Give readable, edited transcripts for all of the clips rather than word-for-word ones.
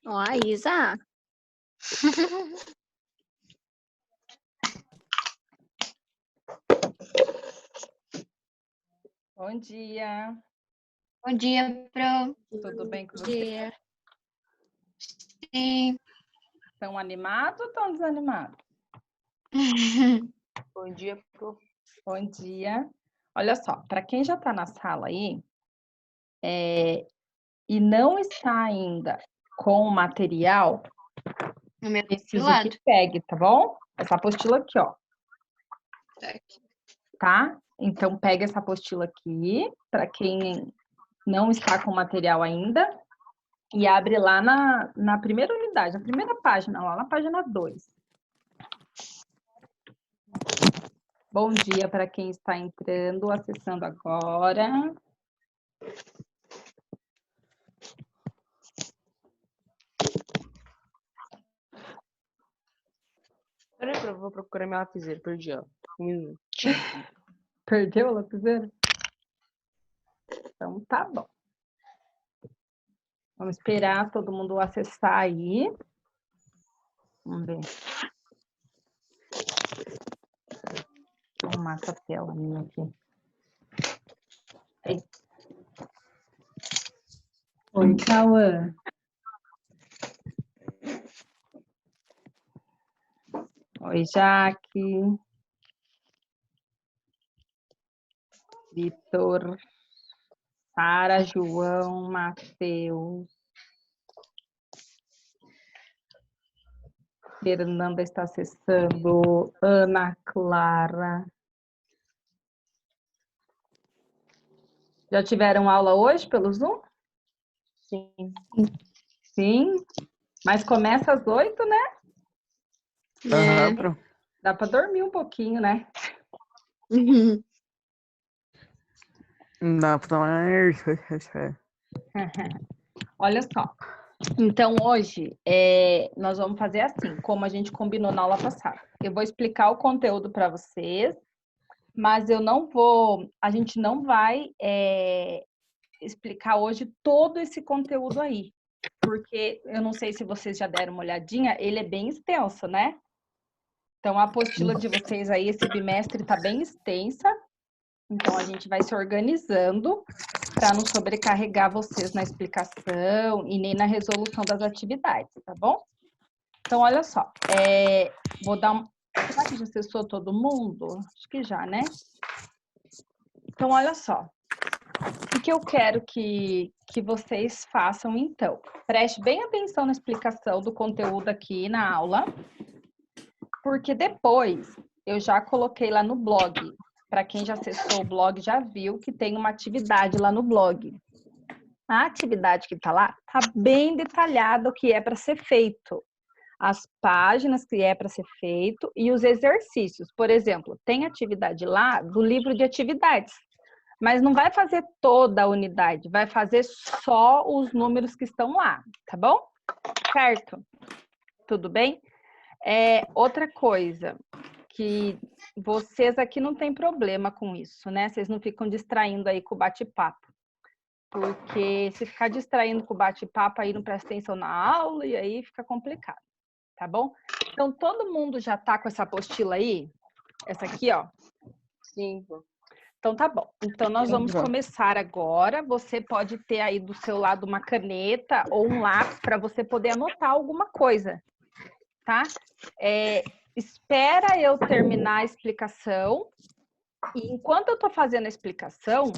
Ó, a Isa. Bom dia. Bom dia, Pro. Tudo bem com Bom você? dia. Sim. Estão animados ou estão desanimados? Bom dia, Pro. Bom dia. Olha só, para quem já está na sala aí e não está ainda com o material, O meu preciso lado. que pegue, tá bom? Essa apostila aqui, ó, Certo. tá? Então, pega essa apostila aqui, para quem não está com o material ainda, e abre lá na primeira unidade, na primeira página, lá na página 2. Bom dia para quem está entrando, acessando agora. Peraí, Pro, vou procurar minha lapiseira, perdi, ó. Um minuto. Perdeu a lapiseira? Então, tá bom. Vamos esperar todo mundo acessar aí. Vamos ver. Vou arrumar essa tela minha aqui. Aí. Oi, Cauã. Oi, Jaque. Vitor. Sara, João, Matheus. Fernanda está acessando. Ana Clara. Já tiveram aula hoje pelo Zoom? Sim. Sim. Mas começa às 8, né? Aham, Pro. Dá para dormir um pouquinho, né? Dá pra tomar. Olha só. Então, hoje, nós vamos fazer assim, como a gente combinou na aula passada. Eu vou explicar o conteúdo para vocês, mas a gente não vai explicar hoje todo esse conteúdo aí, porque eu não sei se vocês já deram uma olhadinha, ele é bem extenso, né? Então, a apostila de vocês aí, esse bimestre está bem extensa, então a gente vai se organizando para não sobrecarregar vocês na explicação e nem na resolução das atividades, tá bom? Então, olha só, vou dar um... Será que já acessou todo mundo? Acho que já, né? Então, olha só, o que eu quero que vocês façam, então? Preste bem atenção na explicação do conteúdo aqui na aula, porque depois eu já coloquei lá no blog. Para quem já acessou o blog, já viu que tem uma atividade lá no blog. A atividade que está lá está bem detalhada o que é para ser feito. As páginas que é para ser feito e os exercícios. Por exemplo, tem atividade lá do livro de atividades, mas não vai fazer toda a unidade, vai fazer só os números que estão lá, tá bom? Certo? Tudo bem? Outra coisa, que vocês aqui não tem problema com isso, né? Vocês não ficam distraindo aí com o bate-papo. Porque se ficar distraindo com o bate-papo, aí não presta atenção na aula e aí fica complicado, tá bom? Então, todo mundo já tá com essa apostila aí? Essa aqui, ó. Sim, Pro. Então, tá bom. Então, nós vamos começar agora. Você pode ter aí do seu lado uma caneta ou um lápis para você poder anotar alguma coisa, tá? Espera eu terminar a explicação. E enquanto eu tô fazendo a explicação,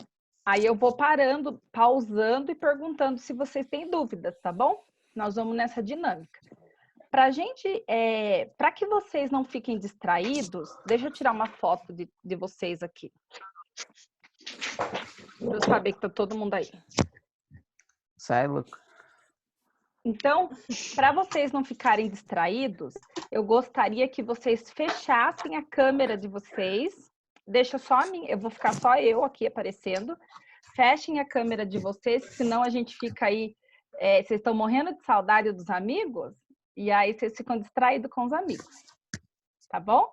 aí eu vou parando, pausando e perguntando se vocês têm dúvidas, tá bom? Nós vamos nessa dinâmica. Para que vocês não fiquem distraídos, deixa eu tirar uma foto de vocês aqui. Para eu saber que tá todo mundo aí. Sai, louco. Então, para vocês não ficarem distraídos, eu gostaria que vocês fechassem a câmera de vocês. Deixa só a minha, eu vou ficar só eu aqui aparecendo. Fechem a câmera de vocês, senão a gente fica aí. Vocês estão morrendo de saudade dos amigos? E aí vocês ficam distraídos com os amigos. Tá bom?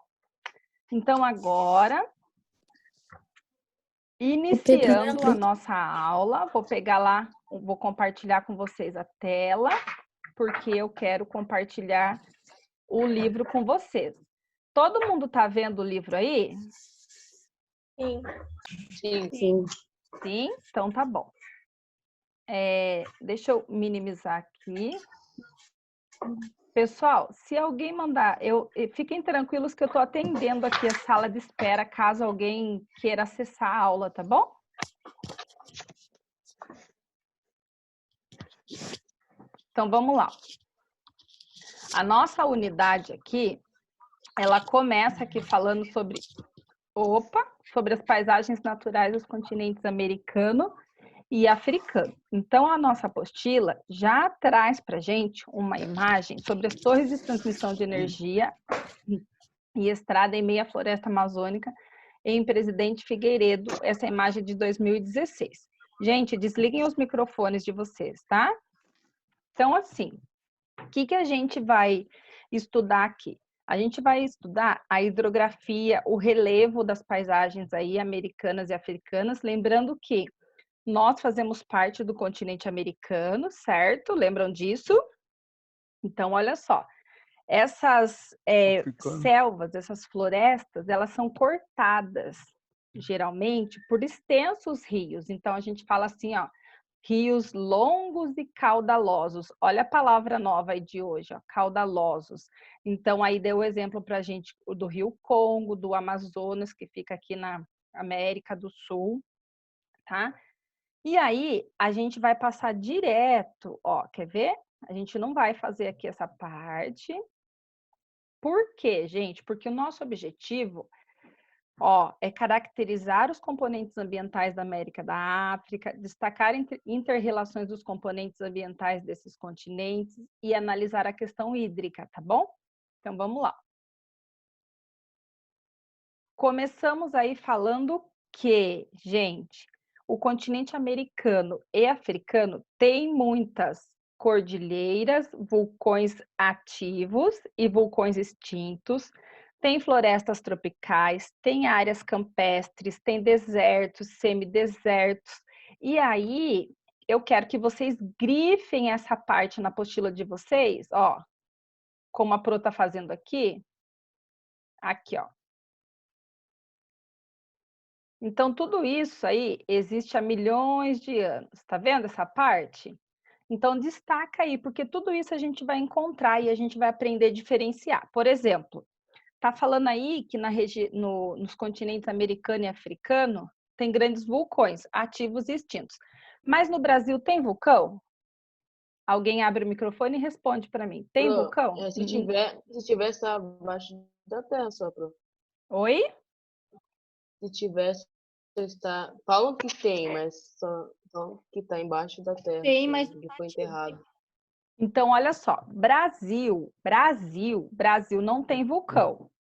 Então, agora, iniciando a nossa aula, vou pegar lá, vou compartilhar com vocês a tela. porque eu quero compartilhar o livro com vocês. Todo mundo tá vendo o livro aí? Sim. Sim. Sim? Então tá bom. Deixa eu minimizar aqui. Pessoal, se alguém mandar, fiquem tranquilos que eu estou atendendo aqui a sala de espera, caso alguém queira acessar a aula, tá bom? Então, vamos lá. A nossa unidade aqui, ela começa aqui falando sobre as paisagens naturais dos continentes americano e africano. Então, a nossa apostila já traz para a gente uma imagem sobre as torres de transmissão de energia e estrada em meia floresta amazônica em Presidente Figueiredo, essa imagem de 2016. Gente, desliguem os microfones de vocês, tá? Então, assim, o que a gente vai estudar aqui? A gente vai estudar a hidrografia, o relevo das paisagens aí americanas e africanas, lembrando que nós fazemos parte do continente americano, certo? Lembram disso? Então, olha só, essas selvas, essas florestas, elas são cortadas, geralmente, por extensos rios. Então, a gente fala assim, ó, rios longos e caudalosos. Olha a palavra nova aí de hoje, ó, caudalosos. Então, aí deu o exemplo para a gente do Rio Congo, do Amazonas, que fica aqui na América do Sul, tá? E aí, a gente vai passar direto, ó, quer ver? A gente não vai fazer aqui essa parte. Por quê, gente? Porque o nosso objetivo, ó, é caracterizar os componentes ambientais da América e da África, destacar inter-relações dos componentes ambientais desses continentes e analisar a questão hídrica, tá bom? Então, vamos lá. Começamos aí falando que, gente, o continente americano e africano tem muitas cordilheiras, vulcões ativos e vulcões extintos, tem florestas tropicais, tem áreas campestres, tem desertos, semidesertos. E aí, eu quero que vocês grifem essa parte na apostila de vocês, ó, como a Pro tá fazendo aqui. Aqui, ó. Então, tudo isso aí existe há milhões de anos. Tá vendo essa parte? Então, destaca aí, porque tudo isso a gente vai encontrar e a gente vai aprender a diferenciar. Por exemplo, tá falando aí que nos continentes americano e africano tem grandes vulcões, ativos e extintos. Mas no Brasil tem vulcão? Alguém abre o microfone e responde para mim. Tem vulcão? Se tiver, está abaixo da terra só, Pro. Oi? Se tiver, está. Falam que tem, mas só que está embaixo da terra. Tem, mas que foi enterrado. Então, olha só, Brasil não tem vulcão,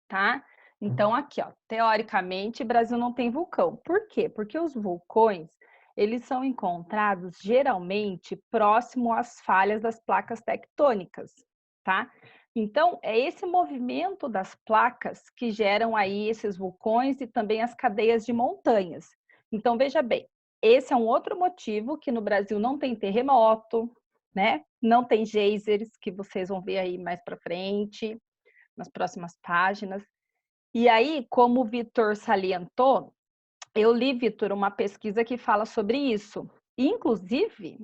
tá? Então, aqui, ó, teoricamente, Brasil não tem vulcão. Por quê? Porque os vulcões, eles são encontrados geralmente próximo às falhas das placas tectônicas, tá? Então, é esse movimento das placas que geram aí esses vulcões e também as cadeias de montanhas. Então, veja bem, esse é um outro motivo que no Brasil não tem terremoto, né? Não tem geysers, que vocês vão ver aí mais para frente, nas próximas páginas. E aí, como o Vitor salientou, eu li, Vitor, uma pesquisa que fala sobre isso. Inclusive,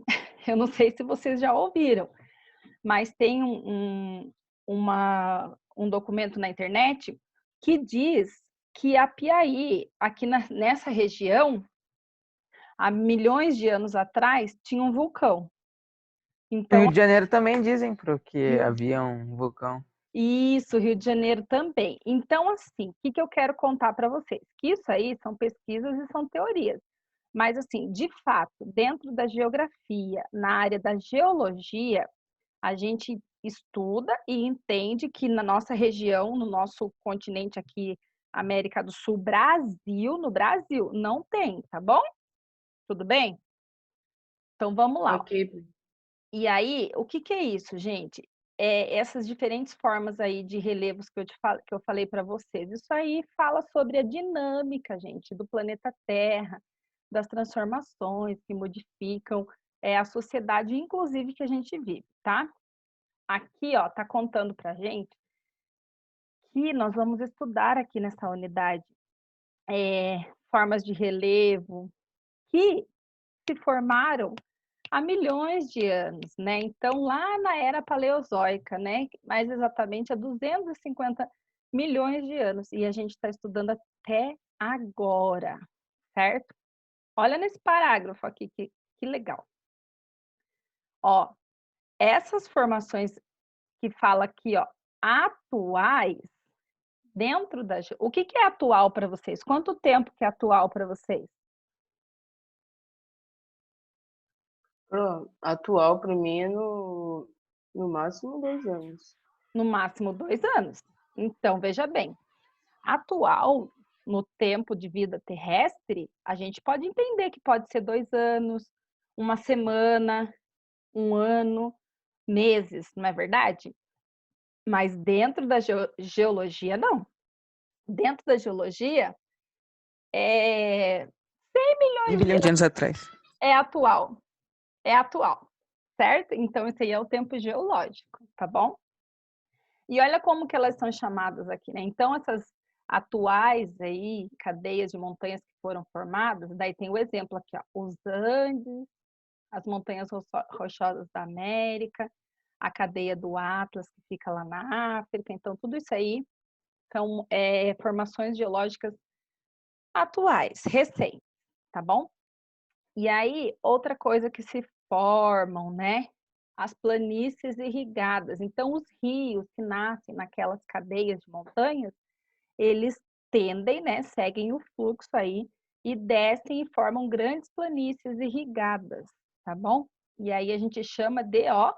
eu não sei se vocês já ouviram, mas tem um documento na internet que diz que a Piauí, aqui nessa região, há milhões de anos atrás, tinha um vulcão. Então, Rio de Janeiro também dizem que havia um vulcão. Isso, Rio de Janeiro também. Então, assim, o que eu quero contar para vocês? Que isso aí são pesquisas e são teorias. Mas, assim, de fato, dentro da geografia, na área da geologia, a gente estuda e entende que na nossa região, no nosso continente aqui, América do Sul, Brasil, no Brasil, não tem, tá bom? Tudo bem? Então, vamos lá. Ok. E aí, o que é isso, gente? Essas diferentes formas aí de relevos que eu falei para vocês. Isso aí fala sobre a dinâmica, gente, do planeta Terra, das transformações que modificam é a sociedade, inclusive, que a gente vive, tá? Aqui, ó, tá contando pra gente que nós vamos estudar aqui nessa unidade formas de relevo que se formaram há milhões de anos, né? Então, lá na era paleozoica, né? Mais exatamente há 250 milhões de anos. E a gente está estudando até agora, certo? Olha nesse parágrafo aqui, que legal. Ó, essas formações que fala aqui, ó, atuais, dentro da... O que é atual para vocês? Quanto tempo que é atual para vocês? Atual para mim é no máximo 2 anos. No máximo 2 anos. Então, veja bem, atual, no tempo de vida terrestre, a gente pode entender que pode ser 2 anos, uma semana, um ano, meses, não é verdade? Mas dentro da geologia, não. Dentro da geologia, 100 Um milhões de bilhão de anos anos atrás. é atual. É atual, certo? Então, esse aí é o tempo geológico, tá bom? E olha como que elas são chamadas aqui, né? Então, essas atuais aí, cadeias de montanhas que foram formadas, daí tem o exemplo aqui, ó, os Andes, as montanhas rochosas da América, a cadeia do Atlas, que fica lá na África. Então, tudo isso aí são formações geológicas atuais, recentes, tá bom? E aí, outra coisa que se formam, né? As planícies irrigadas. Então, os rios que nascem naquelas cadeias de montanhas, eles tendem, né? Seguem o fluxo aí e descem e formam grandes planícies irrigadas, tá bom? E aí a gente chama de, ó,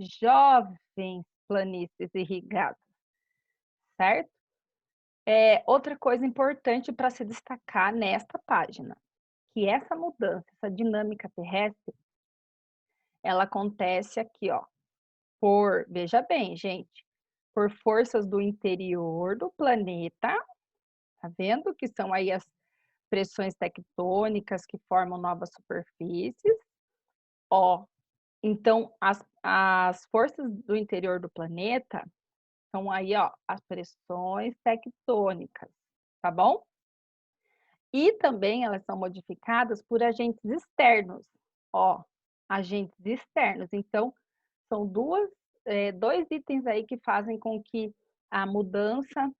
jovens planícies irrigadas, certo? Outra coisa importante para se destacar nesta página, que essa mudança, essa dinâmica terrestre, ela acontece aqui, ó, veja bem, gente, por forças do interior do planeta, tá vendo? Que são aí as pressões tectônicas que formam novas superfícies, ó. Então, as forças do interior do planeta são aí, ó, as pressões tectônicas, tá bom? E também elas são modificadas por agentes externos, ó, agentes externos. Então, são dois itens aí que fazem com que a mudança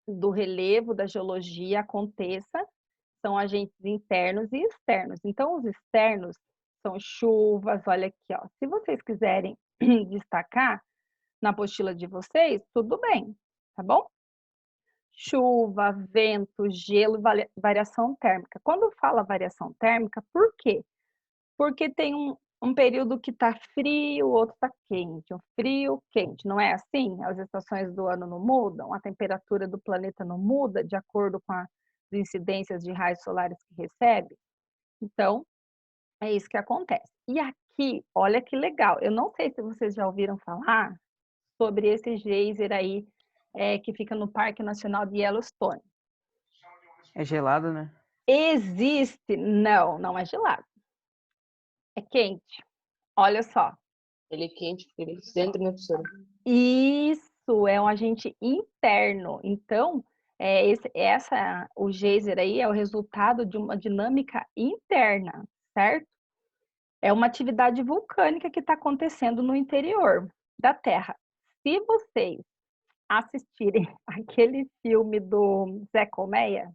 do relevo da geologia aconteça, são agentes internos e externos. Então, os externos são chuvas, olha aqui, ó. Se vocês quiserem destacar na apostila de vocês, tudo bem, tá bom? Chuva, vento, gelo, variação térmica. Quando fala variação térmica, por quê? Porque tem um período que está frio, o outro está quente, um frio, quente. Não é assim? As estações do ano não mudam, a temperatura do planeta não muda de acordo com as incidências de raios solares que recebe? Então, é isso que acontece. E aqui, olha que legal, eu não sei se vocês já ouviram falar sobre esse geyser aí, que fica no Parque Nacional de Yellowstone. É gelado, né? Existe? Não, não é gelado. É quente. Olha só. Ele é quente, porque ele dentro, né, professora? Isso, é um agente interno. Então, o geyser aí é o resultado de uma dinâmica interna, certo? É uma atividade vulcânica que está acontecendo no interior da Terra. Se vocês assistirem aquele filme do Zé Colmeia,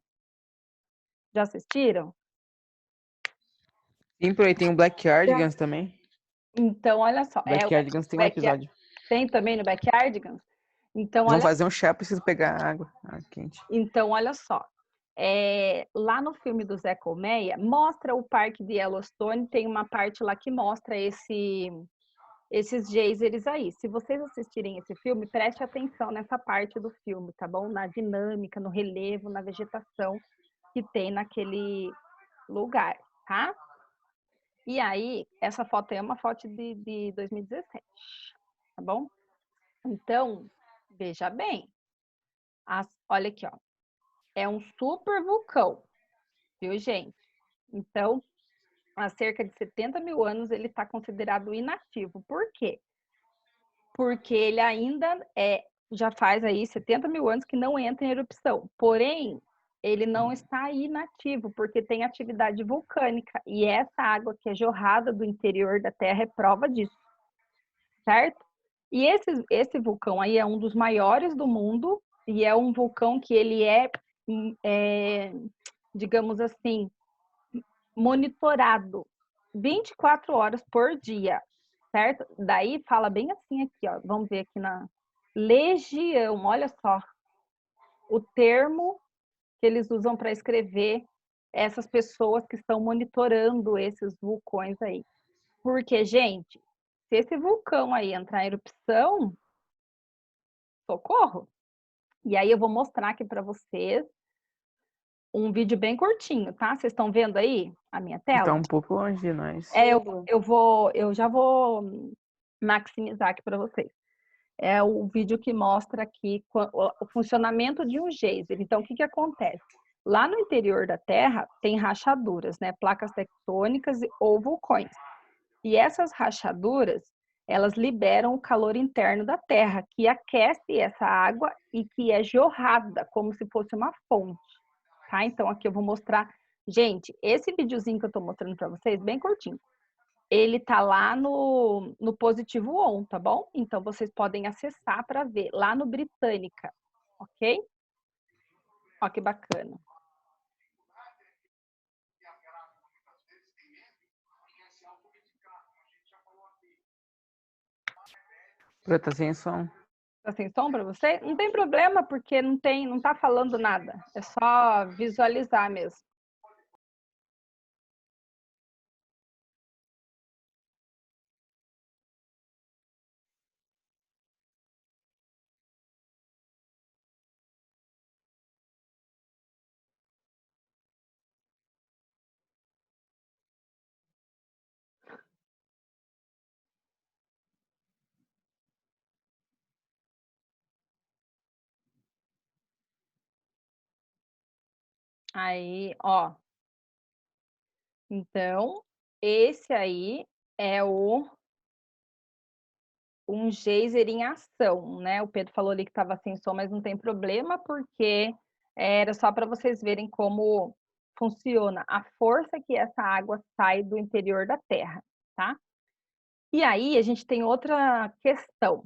já assistiram? Sim, por aí tem o Blackyardigans também. Então, olha só. Blackyardigans tem um episódio. Tem também no Backyardigans? Então, Vão olha, fazer um chá, preciso pegar água quente. então, olha só. Lá no filme do Zé Colmeia, mostra o parque de Yellowstone, tem uma parte lá que mostra esses geysers aí. Se vocês assistirem esse filme, preste atenção nessa parte do filme, tá bom? Na dinâmica, no relevo, na vegetação que tem naquele lugar, tá? E aí, essa foto aí é uma foto de 2017, tá bom? Então, veja bem. Olha aqui, ó. É um super vulcão, viu, gente? Então, há cerca de 70 mil anos, ele está considerado inativo. Por quê? Porque ele ainda já faz aí 70 mil anos que não entra em erupção. Porém, ele não está inativo, porque tem atividade vulcânica. E essa água que é jorrada do interior da Terra é prova disso, certo? E esse vulcão aí é um dos maiores do mundo, e é um vulcão que ele digamos assim, monitorado 24 horas por dia, certo? Daí fala bem assim aqui, ó. Vamos ver aqui na legião, olha só o termo que eles usam para escrever essas pessoas que estão monitorando esses vulcões aí. Porque, gente, se esse vulcão aí entrar em erupção, socorro! E aí eu vou mostrar aqui para vocês um vídeo bem curtinho, tá? Vocês estão vendo aí a minha Tá tela? um pouco longe de nós. Eu já vou maximizar aqui para vocês. É o vídeo que mostra aqui o funcionamento de um geyser. Então, o que acontece? Lá no interior da Terra tem rachaduras, né? Placas tectônicas ou vulcões. E essas rachaduras, elas liberam o calor interno da Terra, que aquece essa água e que é jorrada, como se fosse uma fonte. Tá? Então, aqui eu vou mostrar. Gente, esse videozinho que eu tô mostrando para vocês, bem curtinho, ele tá lá no Positivo On, tá bom? Então, vocês podem acessar para ver lá no Britânica, ok? Ó, que bacana. Tá sem som. Tá sem som para você? Não tem problema, porque não tá falando nada. É só visualizar mesmo. Aí, ó. Então, esse aí é um geyser em ação, né? O Pedro falou ali que estava sem som, mas não tem problema, porque era só para vocês verem como funciona a força que essa água sai do interior da Terra, tá? E aí a gente tem outra questão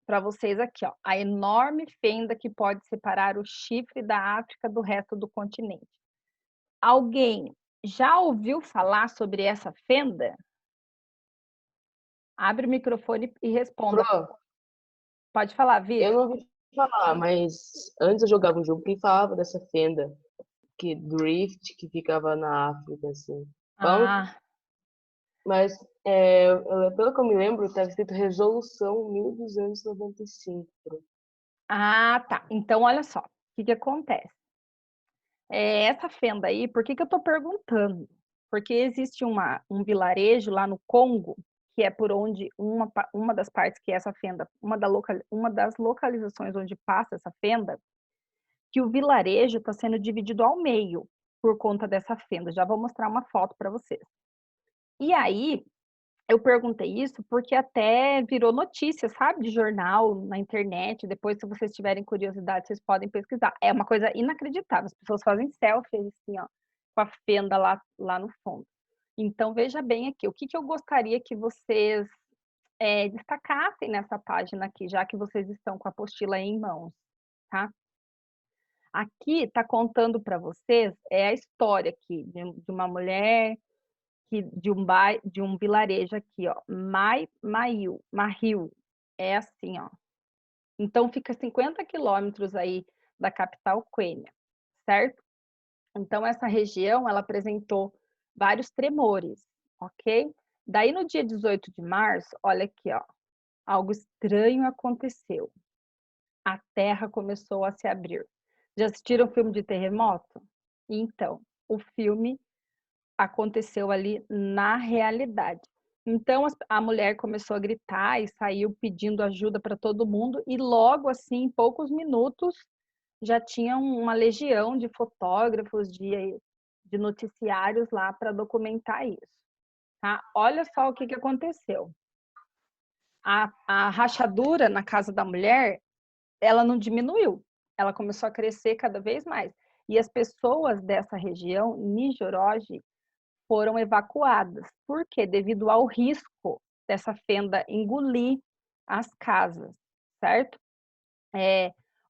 para vocês aqui, ó. A enorme fenda que pode separar o chifre da África do resto do continente. Alguém já ouviu falar sobre essa fenda? Abre o microfone e responda. Pro, Pode falar, eu Vitor. não ouvi falar, mas antes eu jogava um jogo que falava dessa fenda, do Rift, que ficava na África, assim. Ah, Mas, pelo que eu me lembro, estava escrito Resolução 1295. ah, tá. Então, olha só. O que acontece? Essa fenda aí, por que eu estou perguntando? Porque existe um vilarejo lá no Congo, que é por onde uma das partes que é essa fenda, uma das localizações onde passa essa fenda, que o vilarejo está sendo dividido ao meio por conta dessa fenda. Já vou mostrar uma foto para vocês. E aí, eu perguntei isso porque até virou notícia, sabe? De jornal, na internet. Depois, se vocês tiverem curiosidade, vocês podem pesquisar. É uma coisa inacreditável. As pessoas fazem selfie, assim, ó, com a fenda lá no fundo. Então, veja bem aqui. O que eu gostaria que vocês destacassem nessa página aqui, já que vocês estão com a apostila em mãos, tá? Aqui está contando para vocês a história aqui de uma mulher de um vilarejo aqui, ó, Mahil, é assim, ó. Então fica 50 quilômetros aí da capital Quênia, certo? Então essa região ela apresentou vários tremores, ok? Daí no dia 18 de março, olha aqui, ó, algo estranho aconteceu. A terra começou a se abrir. Já assistiram o filme de terremoto? Então, o filme aconteceu ali na realidade. Então a mulher começou a gritar e saiu pedindo ajuda para todo mundo e logo assim, em poucos minutos, já tinha uma legião de fotógrafos, de noticiários lá para documentar isso. Tá? Olha só o que aconteceu. A rachadura na casa da mulher, ela não diminuiu, ela começou a crescer cada vez mais. E as pessoas dessa região, Nijoroge, foram evacuadas. Por quê? Devido ao risco dessa fenda engolir as casas, certo?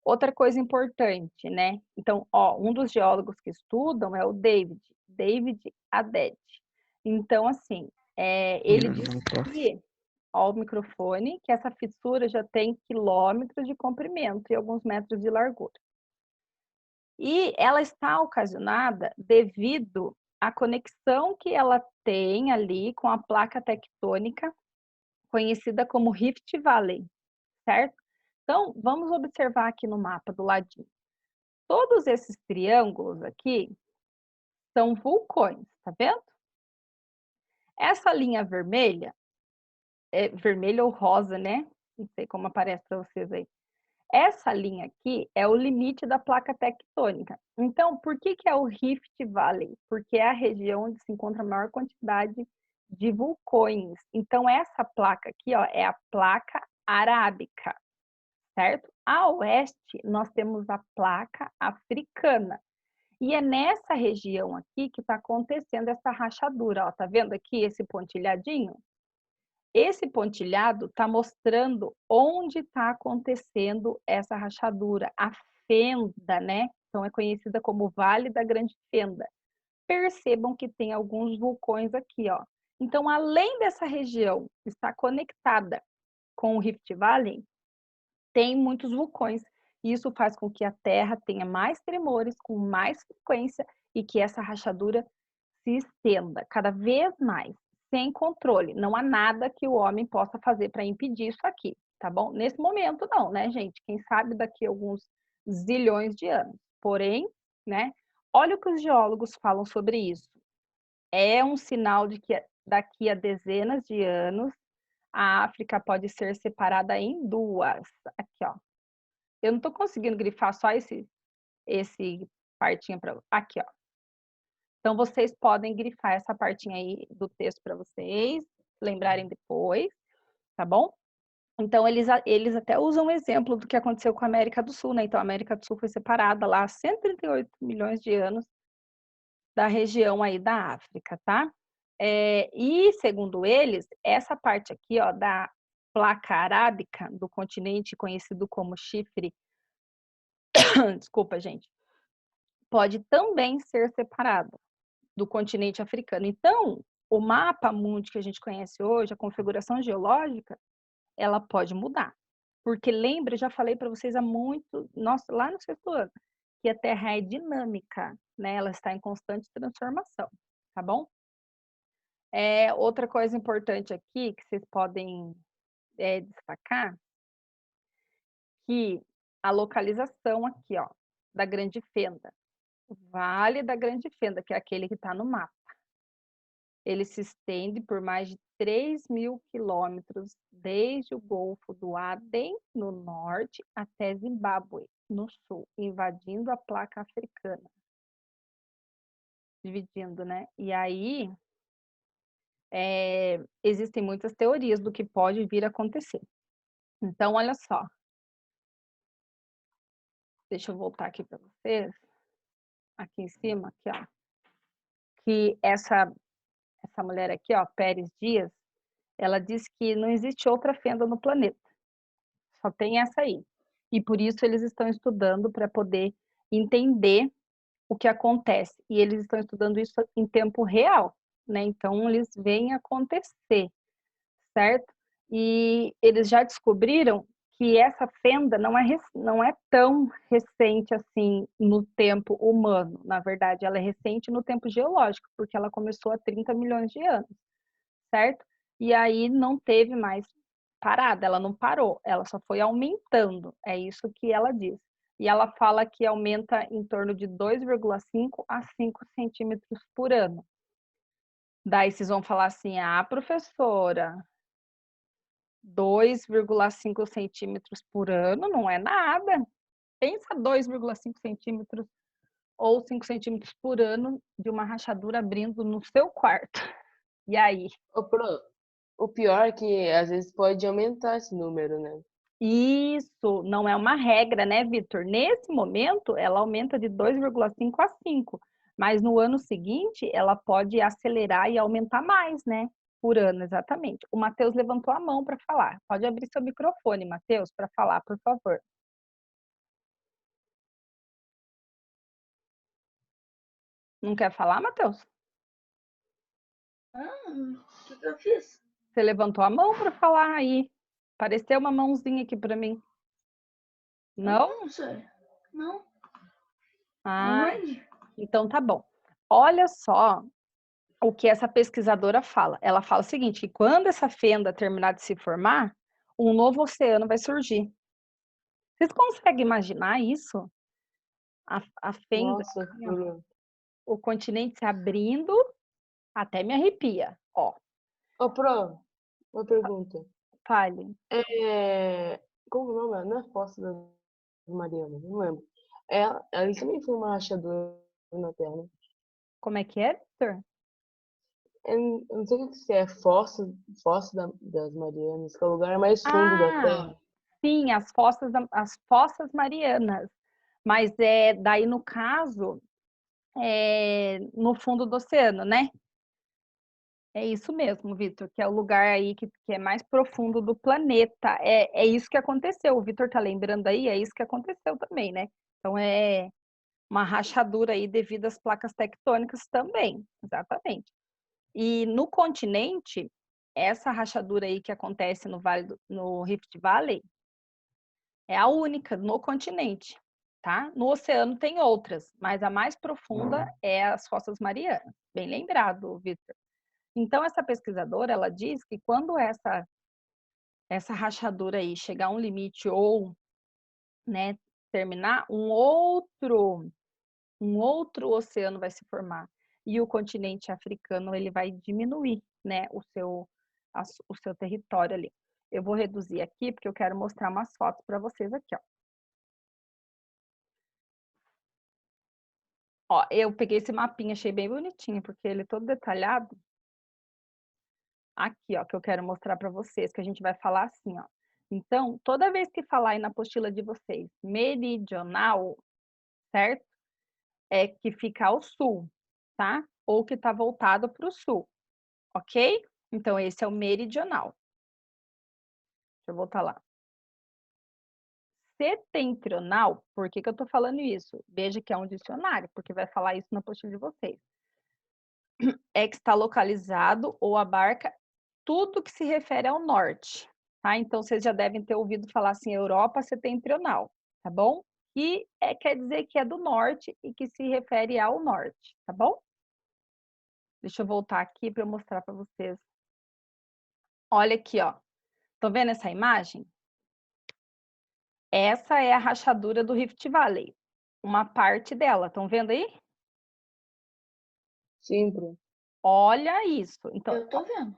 Outra coisa importante, né? Então, um dos geólogos que estudam é o David Aded. Então, assim, ele diz que, o microfone, que essa fissura já tem quilômetros de comprimento e alguns metros de largura. E ela está ocasionada devido à conexão que ela tem ali com a placa tectônica conhecida como Rift Valley, certo? Então, vamos observar aqui no mapa do ladinho. Todos esses triângulos aqui são vulcões, tá vendo? Essa linha vermelha, vermelha ou rosa, né? Não sei como aparece para vocês aí. Essa linha aqui é o limite da placa tectônica. Então, por que é o Rift Valley? Porque é a região onde se encontra a maior quantidade de vulcões. Então, essa placa aqui, é a placa arábica, certo? A oeste, nós temos a placa africana. E é nessa região aqui que está acontecendo essa rachadura. Tá vendo aqui esse pontilhadinho? Esse pontilhado está mostrando onde está acontecendo essa rachadura, a fenda, né? Então, é conhecida como Vale da Grande Fenda. Percebam que tem alguns vulcões aqui, ó. Então, além dessa região estar conectada com o Rift Valley, tem muitos vulcões. Isso faz com que a Terra tenha mais tremores, com mais frequência, e que essa rachadura se estenda cada vez mais, sem controle. Não há nada que o homem possa fazer para impedir isso aqui, tá bom? Nesse momento não, né, gente? Quem sabe daqui a alguns zilhões de anos. Porém, né, olha o que os geólogos falam sobre isso. É um sinal de que daqui a dezenas de anos a África pode ser separada em duas. Aqui, ó. Eu não estou conseguindo grifar só esse partinho para aqui, ó. Então, vocês podem grifar essa partinha aí do texto para vocês lembrarem depois, tá bom? Então, eles até usam um exemplo do que aconteceu com a América do Sul, né? Então, a América do Sul foi separada lá há 138 milhões de anos da região aí da África, tá? E, segundo eles, essa parte aqui, ó, da placa arábica do continente conhecido como chifre, desculpa, gente, pode também ser separada do continente africano. Então, o mapa mundi que a gente conhece hoje, a configuração geológica, ela pode mudar. Porque lembra, eu já falei para vocês há muito, nossa, lá no sexto ano, que a Terra é dinâmica, né? Ela está em constante transformação, tá bom? Outra coisa importante aqui que vocês podem destacar, que a localização aqui, ó, da Grande Fenda, o Vale da Grande Fenda, que é aquele que está no mapa. Ele se estende por mais de 3.000 quilômetros, desde o Golfo do Aden, no norte, até Zimbábue, no sul, invadindo a placa africana. Dividindo, né? E aí, existem muitas teorias do que pode vir a acontecer. Então, olha só. Deixa eu voltar aqui para vocês. Aqui em cima, aqui, ó. Que essa mulher aqui, ó, Pérez Dias, ela diz que não existe outra fenda no planeta. Só tem essa aí. E por isso eles estão estudando para poder entender o que acontece. E eles estão estudando isso em tempo real, né? Então, eles veem acontecer, certo? E eles já descobriram que essa fenda não é tão recente assim no tempo humano. Na verdade, ela é recente no tempo geológico, porque ela começou há 30 milhões de anos, certo? E aí não teve mais parada, ela não parou, ela só foi aumentando, é isso que ela diz. E ela fala que aumenta em torno de 2,5 a 5 centímetros por ano. Daí vocês vão falar assim, professora, 2,5 centímetros por ano não é nada. Pensa 2,5 centímetros ou 5 centímetros por ano de uma rachadura abrindo no seu quarto. E aí? O pior é que às vezes pode aumentar esse número, né? Isso não é uma regra, né, Vitor? Nesse momento, ela aumenta de 2,5 a 5, mas no ano seguinte, ela pode acelerar e aumentar mais, né? Por ano, exatamente. O Matheus levantou a mão para falar. Pode abrir seu microfone, Matheus, para falar, por favor. Não quer falar, Matheus? O que eu fiz? Você levantou a mão para falar aí. Apareceu uma mãozinha aqui para mim. Não? Não sei. Não. Ah, Aonde? então tá bom. Olha só o que essa pesquisadora fala. Ela fala o seguinte, que quando essa fenda terminar de se formar, um novo oceano vai surgir. Vocês conseguem imaginar isso? A fenda, Nossa, assim, ó, o continente se abrindo, até me arrepia. Ó, Pro, uma pergunta. fale. Como o nome? Não é Fossa das Marianas, não lembro. Ela também foi uma rachadura na Terra, né? Como é que é, Victor? Eu não sei o que se é Fossa das Marianas, que é o lugar mais fundo da Ah, Terra. sim, as fossas marianas. Mas daí, no caso, no fundo do oceano, né? É isso mesmo, Vitor, que é o lugar aí que é mais profundo do planeta. É isso que aconteceu. O Vitor tá lembrando aí, é isso que aconteceu também, né? Então é uma rachadura aí devido às placas tectônicas também, exatamente. E no continente, essa rachadura aí que acontece no Rift Valley é a única no continente, tá? No oceano tem outras, mas a mais profunda é as Fossas Marianas. Bem lembrado, Vitor. Então, essa pesquisadora, ela diz que quando essa rachadura aí chegar a um limite ou, né, terminar, um outro oceano vai se formar. E o continente africano, ele vai diminuir, né, o seu território ali. Eu vou reduzir aqui, porque eu quero mostrar umas fotos para vocês aqui, ó. Ó, eu peguei esse mapinha, achei bem bonitinho, porque ele é todo detalhado. Aqui, ó, que eu quero mostrar para vocês, que a gente vai falar assim, ó. Então, toda vez que falar aí na apostila de vocês, meridional, certo? É que fica ao sul, tá? Ou que está voltado para o sul, ok? Então, esse é o meridional. Deixa eu voltar lá. Setentrional, por que eu estou falando isso? Veja que é um dicionário, porque vai falar isso na apostila de vocês. É que está localizado ou abarca tudo que se refere ao norte, tá? Então, vocês já devem ter ouvido falar assim, Europa setentrional, tá bom? Que quer dizer que é do norte e que se refere ao norte, tá bom? Deixa eu voltar aqui para eu mostrar para vocês. Olha aqui, ó. Estão vendo essa imagem? Essa é a rachadura do Rift Valley. Uma parte dela, estão vendo aí? Sim, Pro. Olha isso. Então, Eu tô vendo.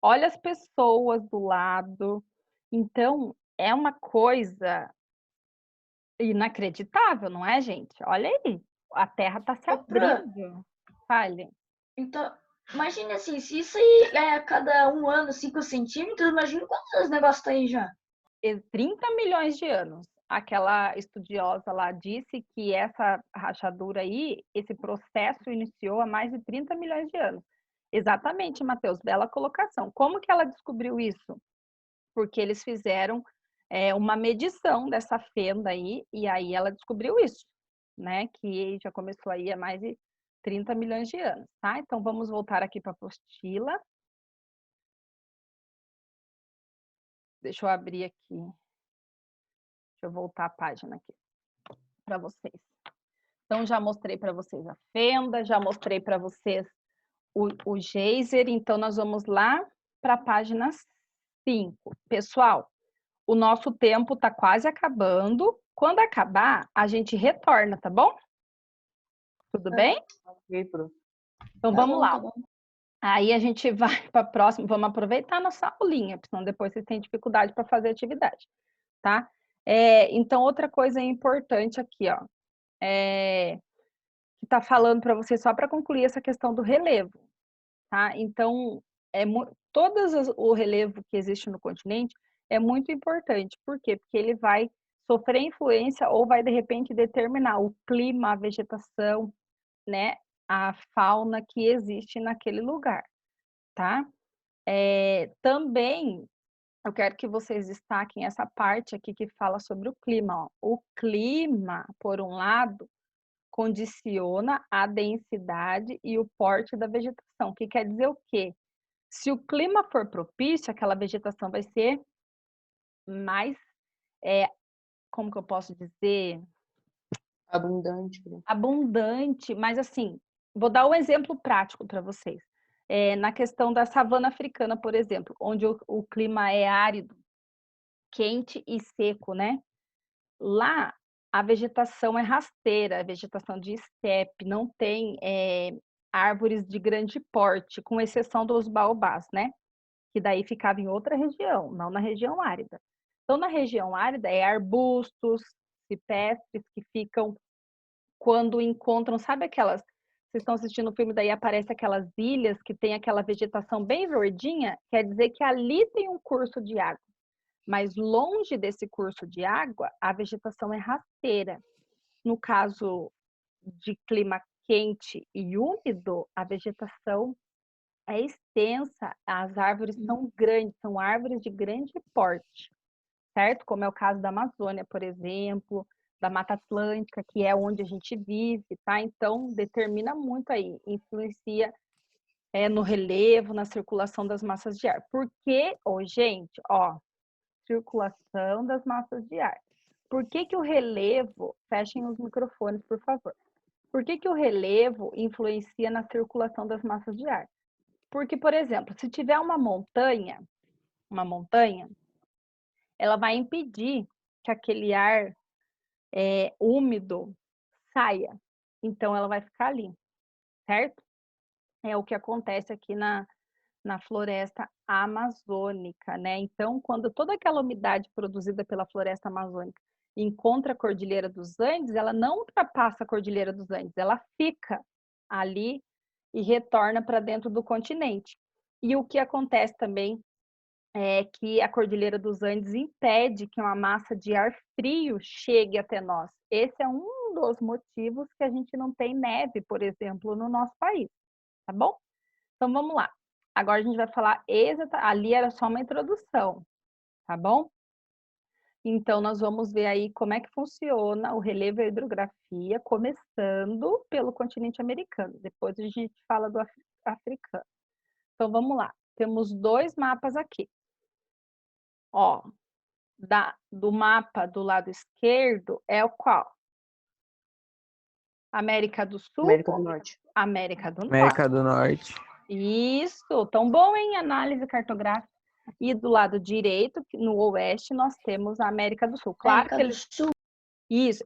olha as pessoas do lado. Então, é uma coisa inacreditável, não é, gente? Olha aí. A Terra está se Ô, Fran, abrindo. Fale. então, imagina assim, se isso aí é a cada um ano 5 centímetros, imagina quantos anos o negócio tá aí já. 30 milhões de anos. Aquela estudiosa lá disse que essa rachadura aí, esse processo iniciou há mais de 30 milhões de anos. Exatamente, Matheus, bela colocação. Como que ela descobriu isso? Porque eles fizeram uma medição dessa fenda aí, e aí ela descobriu isso, né? Que já começou aí há mais de 30 milhões de anos, tá? Então, vamos voltar aqui para a apostila. Deixa eu abrir aqui. Deixa eu voltar a página aqui para vocês. Então, já mostrei para vocês a fenda, já mostrei para vocês o geyser. Então, nós vamos lá para a página 5. Pessoal, o nosso tempo está quase acabando. Quando acabar, a gente retorna, tá bom? Tudo bem? Ok, Pro. Então, Tá vamos bom, lá. tá bom. Aí a gente vai para a próxima. Vamos aproveitar a nossa aulinha, porque senão depois vocês têm dificuldade para fazer atividade, tá? Então, outra coisa importante aqui, ó. que está falando para você só para concluir essa questão do relevo, tá? Então, o relevo que existe no continente é muito importante. Por quê? Porque ele vai sofrer influência ou vai, de repente, determinar o clima, a vegetação, né? A fauna que existe naquele lugar, tá? Também eu quero que vocês destaquem essa parte aqui que fala sobre o clima. Ó. O clima, por um lado, condiciona a densidade e o porte da vegetação, que quer dizer o quê? Se o clima for propício, aquela vegetação vai ser mais, como que eu posso dizer? Abundante, né? Abundante, mas assim, vou dar um exemplo prático para vocês. Na questão da savana africana, por exemplo, onde o clima é árido, quente e seco, né? Lá, a vegetação é rasteira, a vegetação de estepe, não tem árvores de grande porte, com exceção dos baobás, né? Que daí ficava em outra região, não na região árida. Então, na região árida, é arbustos, cipestres que ficam quando encontram, sabe aquelas... Vocês estão assistindo o filme, daí aparece aquelas ilhas que tem aquela vegetação bem verdinha, quer dizer que ali tem um curso de água. Mas longe desse curso de água, a vegetação é rasteira. No caso de clima quente e úmido, a vegetação é extensa, as árvores são grandes, são árvores de grande porte, certo? Como é o caso da Amazônia, por exemplo, da Mata Atlântica, que é onde a gente vive, tá? Então, determina muito aí, influencia no relevo, na circulação das massas de ar. Porque, gente, circulação das massas de ar. Por que o relevo, fechem os microfones, por favor. Por que o relevo influencia na circulação das massas de ar? Porque, por exemplo, se tiver uma montanha, ela vai impedir que aquele ar úmido saia. Então, ela vai ficar ali, certo? É o que acontece aqui na floresta amazônica, né? Então, quando toda aquela umidade produzida pela floresta amazônica encontra a Cordilheira dos Andes, ela não ultrapassa a Cordilheira dos Andes, ela fica ali e retorna para dentro do continente. E o que acontece também é que a Cordilheira dos Andes impede que uma massa de ar frio chegue até nós. Esse é um dos motivos que a gente não tem neve, por exemplo, no nosso país, tá bom? Então, vamos lá. Agora a gente vai falar ali era só uma introdução, tá bom? Então, nós vamos ver aí como é que funciona o relevo e a hidrografia, começando pelo continente americano. Depois a gente fala do africano. Então, vamos lá. Temos 2 mapas aqui. Do mapa do lado esquerdo é o qual? América do Sul? América do Norte. América do Norte. América do Norte. Isso, tão bom, hein? Análise cartográfica. E do lado direito, no oeste, nós temos a América do Sul. Claro que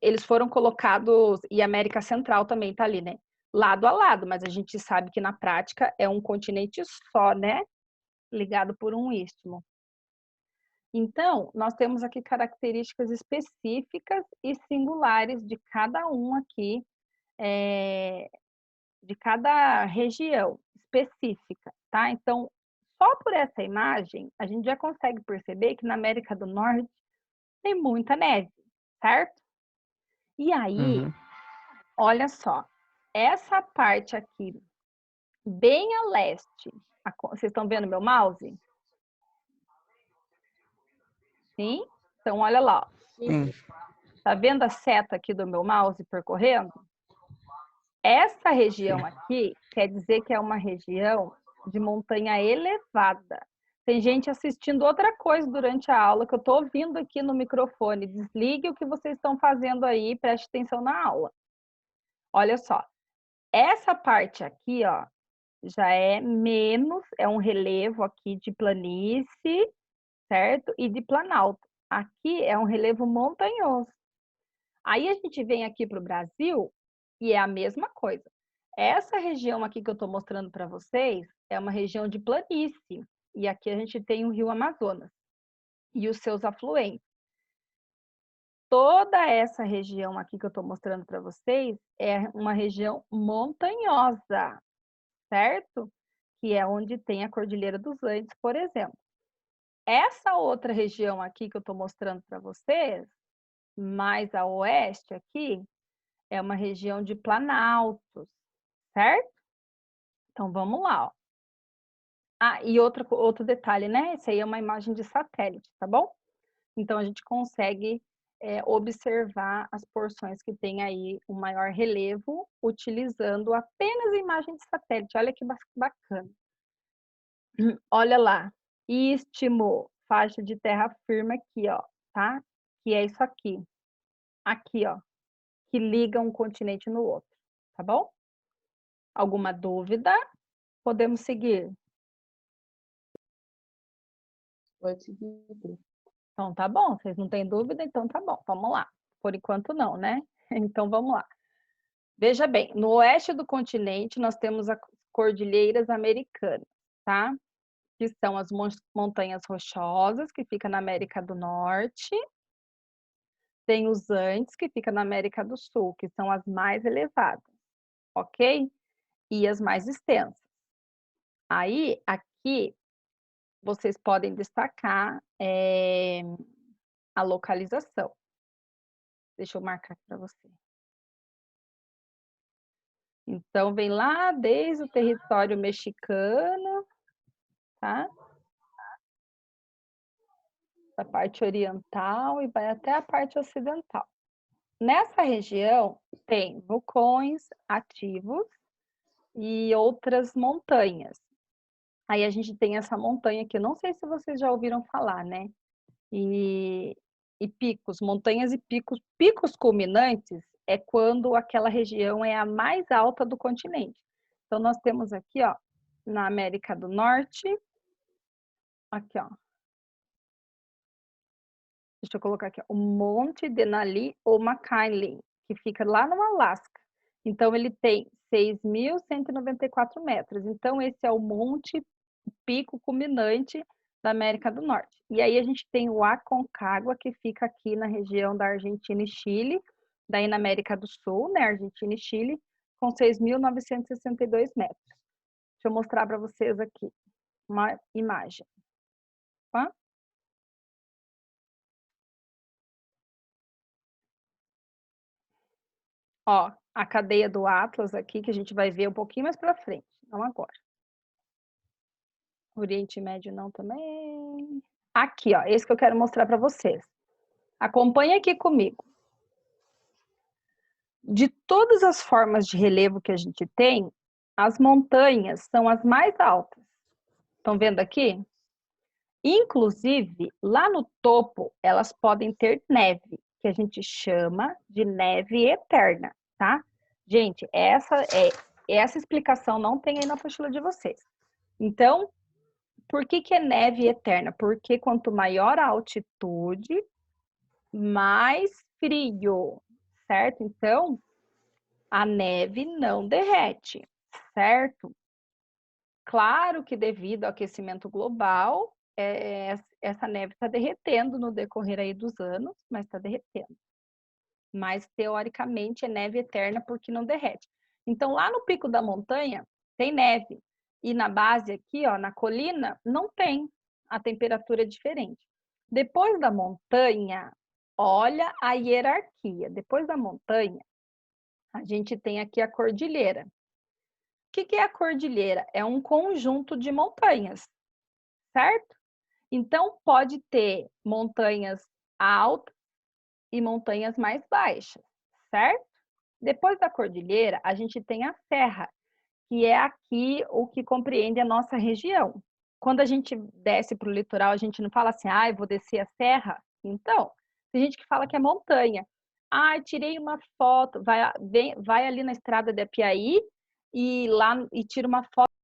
eles foram colocados, e a América Central também tá ali, né? Lado a lado, mas a gente sabe que na prática é um continente só, né? Ligado por um istmo. Então, nós temos aqui características específicas e singulares de cada um aqui, de cada região específica, tá? Então, só por essa imagem, a gente já consegue perceber que na América do Norte tem muita neve, certo? E aí, olha só, essa parte aqui, bem a leste, vocês estão vendo meu mouse? Sim? Então, olha lá. Sim. Tá vendo a seta aqui do meu mouse percorrendo? Essa região aqui quer dizer que é uma região de montanha elevada. Tem gente assistindo outra coisa durante a aula que eu estou ouvindo aqui no microfone. Desligue o que vocês estão fazendo aí, preste atenção na aula. Olha só, essa parte aqui, ó, já é menos, é um relevo aqui de planície, certo? E de planalto. Aqui é um relevo montanhoso. Aí a gente vem aqui para o Brasil e é a mesma coisa. Essa região aqui que eu estou mostrando para vocês é uma região de planície. E aqui a gente tem o Rio Amazonas e os seus afluentes. toda essa região aqui que eu estou mostrando para vocês é uma região montanhosa, certo? Que é onde tem a Cordilheira dos Andes, por exemplo. Essa outra região aqui que eu estou mostrando para vocês, mais a oeste aqui, é uma região de planaltos, certo? Então, vamos lá, ó. Ah, e outro detalhe, né? Essa aí é uma imagem de satélite, tá bom? Então, a gente consegue observar as porções que tem aí o maior relevo, utilizando apenas a imagem de satélite. Olha que bacana. Olha lá, istmo, faixa de terra firme aqui, ó, tá? Que é isso aqui. Aqui, ó, que liga um continente no outro, tá bom? Alguma dúvida? Podemos seguir. Pode seguir. Então tá bom, vocês não têm dúvida, então tá bom, vamos lá. Por enquanto não, né? Então vamos lá. Veja bem, no oeste do continente nós temos as Cordilheiras Americanas, tá? Que são as montanhas rochosas, que fica na América do Norte. Tem os Andes, que fica na América do Sul, que são as mais elevadas, ok? E as mais extensas. Aí, aqui, vocês podem destacar a localização. Deixa eu marcar aqui para você. Então, vem lá desde o território mexicano, tá? Da parte oriental e vai até a parte ocidental. Nessa região, tem vulcões ativos e outras montanhas. Aí a gente tem essa montanha que eu não sei se vocês já ouviram falar, né? E picos, montanhas e picos. Picos culminantes é quando aquela região é a mais alta do continente. Então, nós temos aqui, ó, na América do Norte, aqui, ó. Deixa eu colocar aqui, ó, o Monte Denali ou McKinley, que fica lá no Alasca. Então, ele tem 6.194 metros. Então, esse é o monte pico culminante da América do Norte. E aí a gente tem o Aconcagua, que fica aqui na região da Argentina e Chile, daí na América do Sul, né, Argentina e Chile, com 6.962 metros. Deixa eu mostrar para vocês aqui uma imagem. Tá? Ó, a cadeia do Atlas aqui, que a gente vai ver um pouquinho mais para frente, não agora. Oriente Médio não também. Aqui, ó, esse que eu quero mostrar para vocês. Acompanhe aqui comigo. De todas as formas de relevo que a gente tem, as montanhas são as mais altas. Estão vendo aqui? Inclusive, lá no topo, elas podem ter neve, que a gente chama de neve eterna, tá? Gente, essa explicação não tem aí na apostila de vocês. Então, por que é neve eterna? Porque quanto maior a altitude, mais frio, certo? Então, a neve não derrete, certo? Claro que devido ao aquecimento global, essa neve está derretendo no decorrer aí dos anos, mas está derretendo. Mas, teoricamente, é neve eterna porque não derrete. Então, lá no pico da montanha, tem neve. E na base aqui, ó, na colina, não tem. A temperatura é diferente. Depois da montanha, olha a hierarquia. Depois da montanha, a gente tem aqui a cordilheira. O que é a cordilheira? É um conjunto de montanhas, certo? Então, pode ter montanhas altas e montanhas mais baixas, certo? Depois da cordilheira, a gente tem a serra, que é aqui o que compreende a nossa região. Quando a gente desce para o litoral, a gente não fala assim, ah, eu vou descer a serra. Então, tem gente que fala que é montanha. Ah, tirei uma foto, vai ali na estrada de Apiaí e tira uma foto